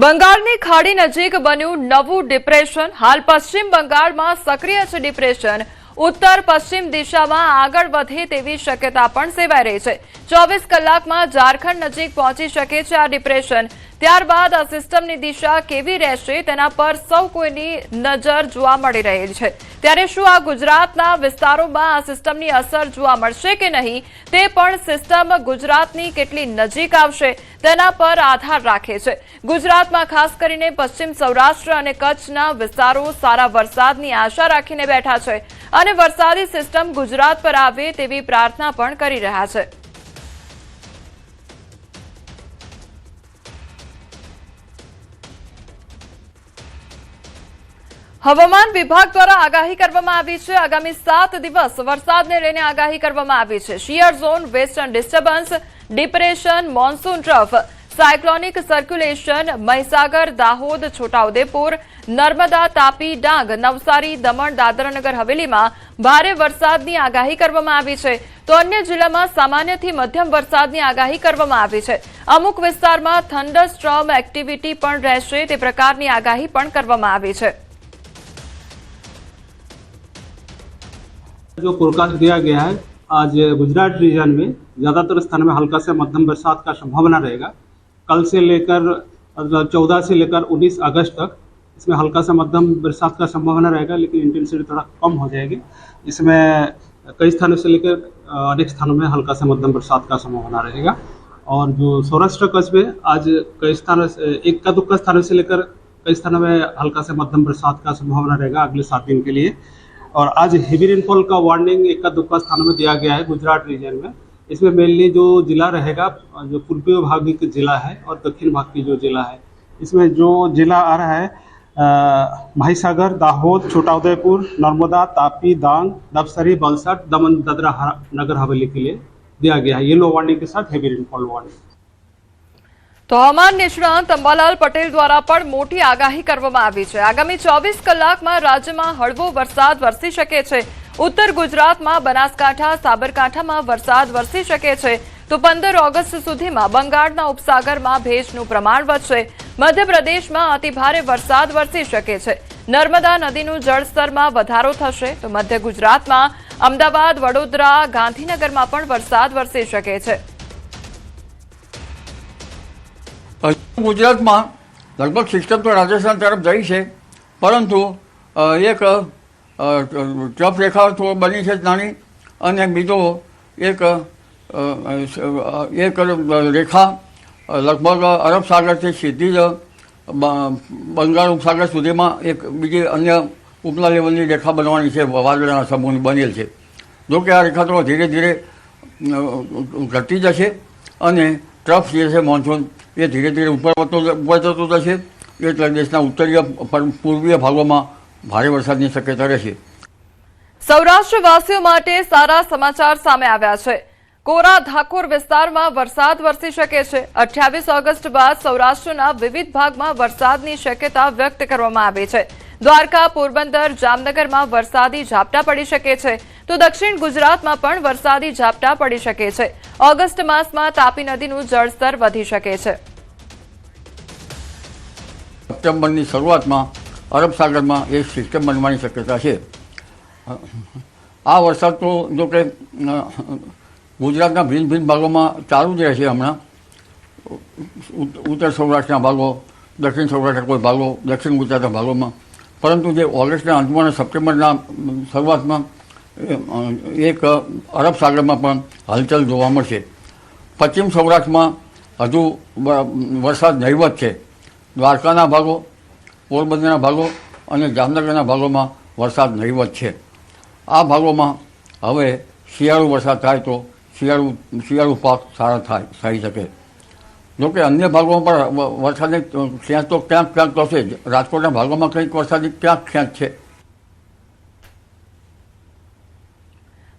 બંગાળની ખાડી નજીક બન્યું નવું ડિપ્રેશન। હાલ પશ્ચિમ બંગાળમાં સક્રિય છે ડિપ્રેશન। ઉત્તર પશ્ચિમ દિશામાં આગળ વધે તેવી શક્યતા પણ સેવાઈ રહી છે। 24 કલાકમાં ઝારખંડ નજીક પહોંચી શકે છે આ ડિપ્રેશન। ત્યારબાદ આ સિસ્ટમની દિશા કેવી રહેશે તેના પર સૌ કોઈની નજર જોવા મળી રહી છે। ત્યારે શું આ ગુજરાતના વિસ્તારોમાં આ સિસ્ટમની અસર જોવા મળશે કે નહીં તે પણ સિસ્ટમ ગુજરાતની કેટલી નજીક આવશે તેના પર આધાર રાખે છે। ગુજરાતમાં ખાસ કરીને પશ્ચિમ સૌરાષ્ટ્ર અને કચ્છના વિસ્તારો સારા વરસાદની આશા રાખીને બેઠા છે અને વરસાદી સિસ્ટમ ગુજરાત પર આવે તેવી પ્રાર્થના પણ કરી રહ્યા છે। હવામાન વિભાગ દ્વારા આગાહી કરવામાં આવી છે। આગામી 7 દિવસ વરસાદને લઈને આગાહી કરવામાં આવી છે। Shear zone, western disturbance, depression, monsoon trough, cyclonic circulation, Mahisagar, Dahod, Chhota Udepur, Narmada, Tapi, Dang, Navsari, Daman, Dadra Nagar હવેલીમાં ભારે વરસાદની આગાહી કરવામાં આવી છે તો અન્ય જિલ્લામાં સામાન્યથી મધ્યમ વરસાદની આગાહી કરવામાં આવી છે। અમુક વિસ્તારમાં થંડરસ્ટ્રોમ એક્ટિવિટી પણ રહેશે તે પ્રકારની આગાહી પણ કરવામાં આવી છે। जो फोरकास्ट दिया गया है, आज गुजरात रीजन में ज़्यादातर स्थानों में हल्का से मध्यम बरसात का संभावना रहेगा। कल से लेकर 14 से लेकर 19 अगस्त तक इसमें हल्का से मध्यम बरसात का संभावना रहेगा, लेकिन इंटेंसिटी थोड़ा कम हो जाएगी। इसमें कई स्थानों से लेकर अनेक स्थानों में हल्का से मध्यम बरसात का संभावना रहेगा। और जो सौराष्ट्र कच्छ में आज कई स्थानों से इक्का दुक्का स्थानों से लेकर कई स्थानों में हल्का से मध्यम बरसात का संभावना रहेगा अगले 7 दिन के लिए। और आज हेवी रेनफॉल का वार्निंग इक्का दुक्का स्थानों में दिया गया है गुजरात रीजन में। इसमें मेनली जो जिला रहेगा, जो पूर्वी भाग की जिला है और दक्षिण भाग की जो जिला है, इसमें जो जिला आ रहा है महीसागर, दाहोद, छोटाउदेपुर, नर्मदा, तापी, डांग, नवसारी, वलसाड, दमन, दादरा नगर हवेली के लिए दिया गया है येलो वार्निंग के साथ हेवी रेनफॉल वार्निंग। तो हवामान निष्णात अंबालाल पटेल द्वारा पण मोटी आगाही करवामां आवी छे। आगामी 24 कलाकमां राज्यमां हळवो वरसाद वरसी शके छे। उत्तर गुजरातमां बनासकांठा, साबरकांठामां वरसाद वरसी शके छे तो 15 ऑगस्ट सुधीमां बंगाळना उपसागरमां भેજનું પ્રમાણ વધશે। મધ્યપ્રદેશમાં અતિભારે વરસાદ વરસી શકે છે। નર્મદા નદીનું જળસ્તરમાં વધારો થશે તો મધ્ય ગુજરાતમાં અમદાવાદ, વડોદરા, ગાંધીનગરમાં પણ વરસાદ વરસી શકે છે। गुजरात में लगभग सिस्टम तो राजस्थान तरफ गई है, परंतु एक ट्रफ रेखा तो बनी है नानी अने बीजो एक रेखा लगभग अरब सागर से सीधी ज बंगाल उपसागर सुधी में एक बीजी अन्य उपला लेवल की रेखा बनवानी है, वादळाना समूह बनेल है। जो कि आ रेखा तो धीरे धीरे घटती जशे अने ट्रफ जे छे मॉन्सून ये धीरे धीरे ऊपर जतो जशे એટલે દેશના ઉત્તરીય પૂર્વીય ભાગોમાં ભારે વરસાદની શક્યતા રહેશે। સૌરાષ્ટ્રવાસીઓ માટે સારા સમાચાર સામે આવ્યા છે। કોરા ધાકોર વિસ્તારમાં વરસાદ વરસી શકે છે। 28 ઓગસ્ટ બાદ સૌરાષ્ટ્રના વિવિધ ભાગમાં વરસાદની શક્યતા વ્યક્ત કરવામાં આવી છે। દ્વારકા, પોરબંદર, જામનગરમાં વરસાદી ઝાપટા પડી શકે છે તો દક્ષિણ ગુજરાતમાં પણ વરસાદી ઝાપટા પડી શકે છે। ઓગસ્ટ માસમાં તાપી નદીનું જળસ્તર વધી શકે છે। સપ્ટેમ્બરની શરૂઆતમાં અરબ સાગરમાં એક સિસ્ટમ બનવાની શક્યતા છે। આ વરસાદ તો જો કે ગુજરાતના ભિન્ન ભિન્ન ભાગોમાં ચાલુ જ રહેશે। હમણાં ઉત્તર સૌરાષ્ટ્રના ભાગો, દક્ષિણ સૌરાષ્ટ્રના કોઈ ભાગો, દક્ષિણ ગુજરાતના ભાગોમાં, પરંતુ જે ઓગસ્ટના અંતમાં અને સપ્ટેમ્બરના શરૂઆતમાં એક અરબ સાગરમાં પણ હલચલ જોવા મળશે। પશ્ચિમ સૌરાષ્ટ્રમાં હજુ વરસાદ નહીવત છે। દ્વારકાના ભાગો, પોરબંદરના ભાગો અને જામનગરના ભાગોમાં વરસાદ નહીવત છે। આ ભાગોમાં હવે શિયાળુ વરસાદ થાય તો શિયાળુ પાક સારા થઈ શકે। જોકે અન્ય ભાગોમાં પણ વરસાદની ખેંચ તો ક્યાંક તો છે જ। રાજકોટના ભાગોમાં કંઈક વરસાદની ક્યાંક ખેંચ છે।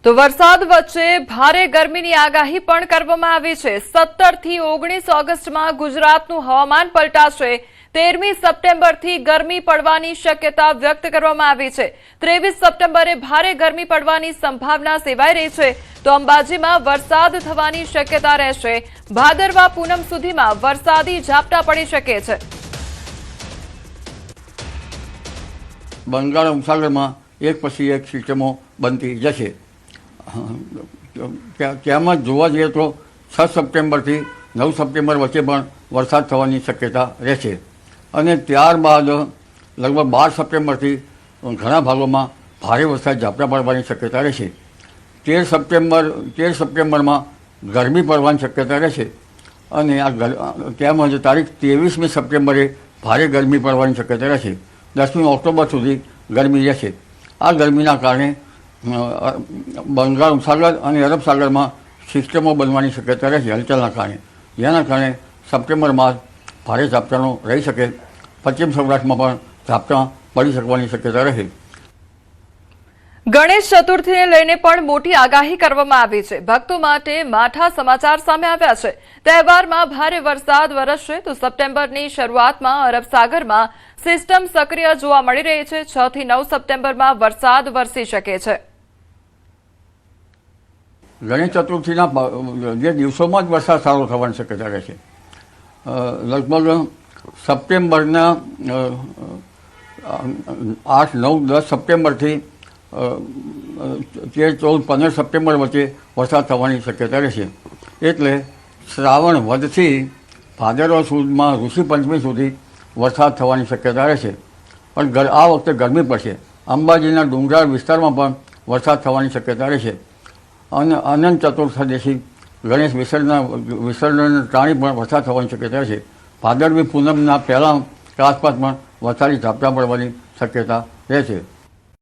તો વરસાદ વચ્ચે ભારે ગરમીની આગાહી પણ કરવામાં આવી છે। 17 થી 19 ઓગસ્ટમાં ગુજરાતનું હવામાન પલટાશે। 13મી સપ્ટેમ્બરથી ગરમી પડવાની શક્યતા વ્યક્ત કરવામાં આવી છે। 23 સપ્ટેમ્બરે ભારે ગરમી પડવાની સંભાવના સેવાઈ રહી છે તો અંબાજીમાં વરસાદ થવાની શક્યતા રહેશે। ભાદરવા પૂનમ સુધીમાં વરસાદી ઝાપટા પડી શકે છે। બંગાળ ઉપસાગરમાં એક પછી એક સિસ્ટમો બનતી જશે. તેમાં જોવા જઈએ તો 6 સપ્ટેમ્બરથી 9 સપ્ટેમ્બર વચ્ચે પણ વરસાદ થવાની શક્યતા રહેશે અને ત્યારબાદ લગભગ 12 સપ્ટેમ્બરથી ઘણા ભાગોમાં ભારે વરસાદ ઝાપટા પડવાની શક્યતા રહેશે. 13 સપ્ટેમ્બરમાં ગરમી પડવાની શક્યતા રહેશે અને તેમજ તારીખ 23મી સપ્ટેમ્બરે ભારે ગરમી પડવાની શક્યતા રહેશે. 10મી ઓક્ટોબર સુધી ગરમી રહેશે. આ ગરમીના કારણે બંગાળ ઉપસાગર અને અરબ સાગરમાં સિસ્ટમો બનવાની શક્યતા રહેશે હલચલના કારણે, જેના કારણે સપ્ટેમ્બર માસ ભારે ઝાપટાનો રહી શકે. પશ્ચિમ સૌરાષ્ટ્રમાં પણ ઝાપટા પડી શકવાની શક્યતા રહે. ગણેશ ચતુર્થીને લઈને પણ મોટી આગાહી કરવામાં આવી છે. ભક્તો માટે માઠા સમાચાર સામે આવ્યા છે. તહેવારમાં ભારે વરસાદ વરસશે તો સપ્ટેમ્બરની શરૂઆતમાં અરબ સાગરમાં સિસ્ટમ સક્રિય જોવા મળી રહી છે. 6 થી 9 સપ્ટેમ્બરમાં વરસાદ વરસી શકે છે. ગણેશ ચતુર્થીના જે દિવસોમાં જ વરસાદ સારો થવાની શક્યતા રહેશે. લગભગ સપ્ટેમ્બરના 8, 9, 10 સપ્ટેમ્બરથી 13, 14, 15 સપ્ટેમ્બર વચ્ચે વરસાદ થવાની શક્યતા રહેશે. એટલે શ્રાવણ વધથી ભાદરવા સુદમાં ઋષિ પંચમી સુધી વરસાદ થવાની શક્યતા રહેશે. પણ આ વખતે ગરમી પડશે. અંબાજીના ડુંગરાળ વિસ્તારમાં પણ વરસાદ થવાની શક્યતા રહેશે અને અનંત ચતુર્થદશી ગણેશ વિસર્જન ટાણી પણ વરસાદ થવાની શક્યતા રહેશે. ભાદરવી પૂનમના પહેલાં આસપાસ પણ વરસાદી ઝાપટા પડવાની શક્યતા રહેશે.